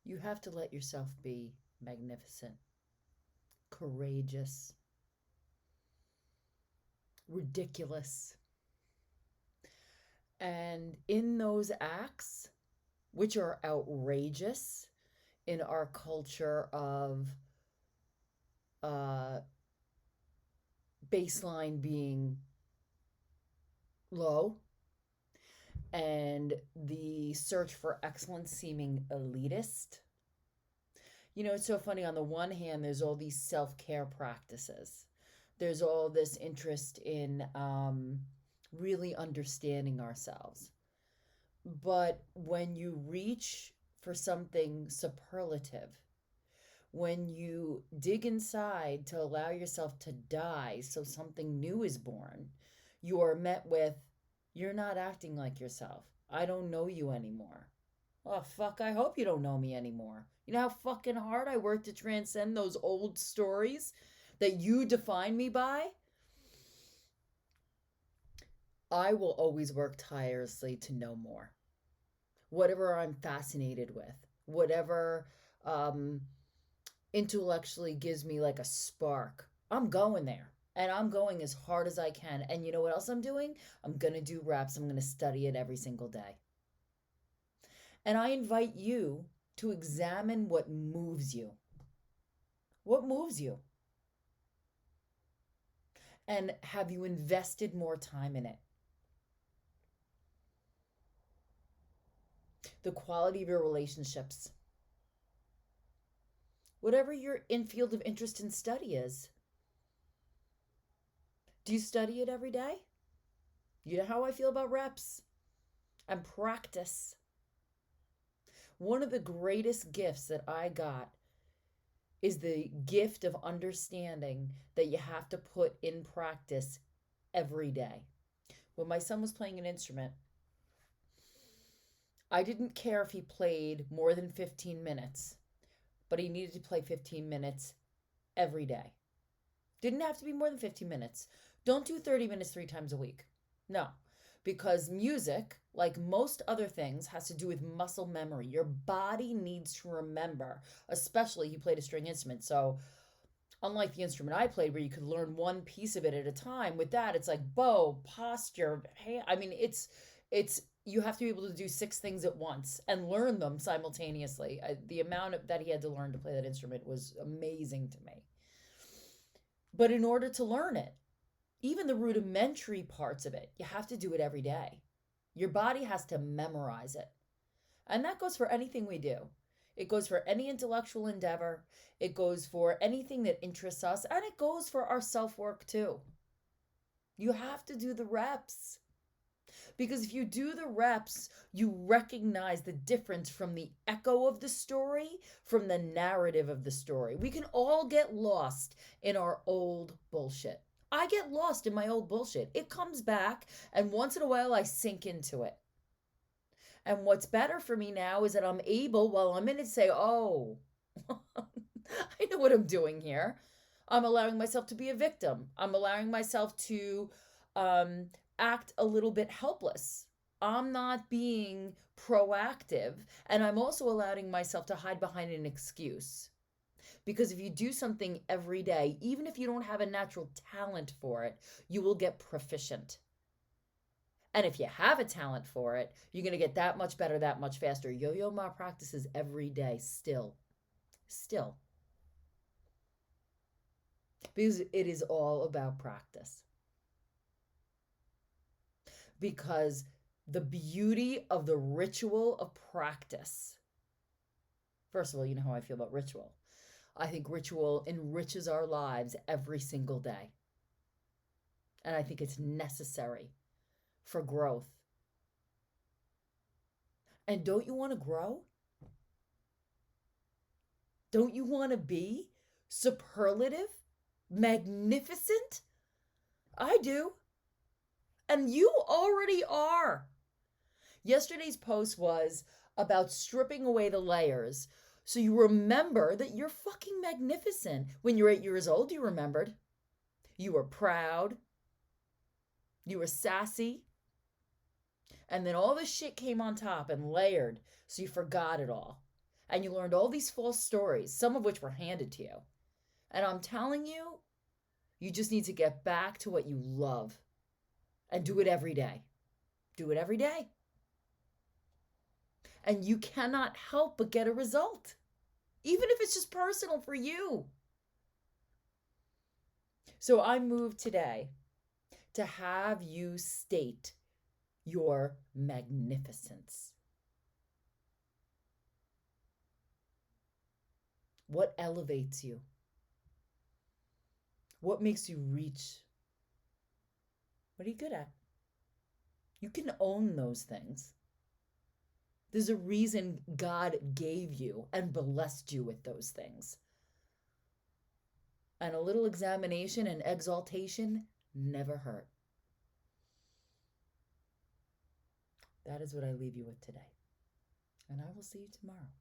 You have to let yourself be magnificent, courageous, ridiculous. And in those acts, which are outrageous in our culture of uh, baseline being low and the search for excellence seeming elitist. You know, it's so funny. On the one hand, there's all these self care practices, there's all this interest in really understanding ourselves. But when you reach for something superlative, when you dig inside to allow yourself to die so something new is born, you are met with, you're not acting like yourself. I don't know you anymore. Oh, fuck, I hope you don't know me anymore. You know how fucking hard I worked to transcend those old stories that you define me by? I will always work tirelessly to know more. Whatever I'm fascinated with, whatever um, intellectually gives me like a spark, I'm going there. And I'm going as hard as I can. And you know what else I'm doing? I'm going to do reps. I'm going to study it every single day. And I invite you to examine what moves you. What moves you? And have you invested more time in it? The quality of your relationships. Whatever your in field of interest and study is. Do you study it every day? You know how I feel about reps and practice. One of the greatest gifts that I got is the gift of understanding that you have to put in practice every day. When my son was playing an instrument, I didn't care if he played more than 15 minutes, but he needed to play 15 minutes every day. Didn't have to be more than 15 minutes. Don't do 30 minutes 3 times a week. No, because music, like most other things, has to do with muscle memory. Your body needs to remember, especially he played a string instrument. So, unlike the instrument I played where you could learn one piece of it at a time, with that it's like bow, posture, hey, I mean it's you have to be able to do 6 things at once and learn them simultaneously. The amount that he had to learn to play that instrument was amazing to me. But in order to learn it, even the rudimentary parts of it, you have to do it every day. Your body has to memorize it. And that goes for anything we do. It goes for any intellectual endeavor. It goes for anything that interests us. And it goes for our self work too. You have to do the reps. Because if you do the reps, you recognize the difference from the echo of the story, from the narrative of the story. We can all get lost in our old bullshit. I get lost in my old bullshit. It comes back, and once in a while, I sink into it. And what's better for me now is that I'm able, while I'm in it, say, oh, I know what I'm doing here. I'm allowing myself to be a victim. I'm allowing myself to um, act a little bit helpless. I'm not being proactive. And I'm also allowing myself to hide behind an excuse. Because if you do something every day, even if you don't have a natural talent for it, you will get proficient. And if you have a talent for it, you're going to get that much better, that much faster. Yo yo ma practices every day still. Still. Because it is all about practice. Because the beauty of the ritual of practice. First of all, you know how I feel about ritual. I think ritual enriches our lives every single day. And I think it's necessary for growth. And don't you want to grow? Don't you want to be superlative? Magnificent? I do. And you already are. Yesterday's post was about stripping away the layers so you remember that you're fucking magnificent. When you're 8 years old, you remembered. You were proud. You were sassy. And then all this shit came on top and layered, so you forgot it all. And you learned all these false stories, some of which were handed to you. And I'm telling you, you just need to get back to what you love and do it every day. Do it every day. And you cannot help but get a result, even if it's just personal for you. So I moved today to have you state your magnificence. What elevates you? What makes you reach? What are you good at? You can own those things. There's a reason God gave you and blessed you with those things. And a little examination and exaltation never hurt. That is what I leave you with today. And I will see you tomorrow.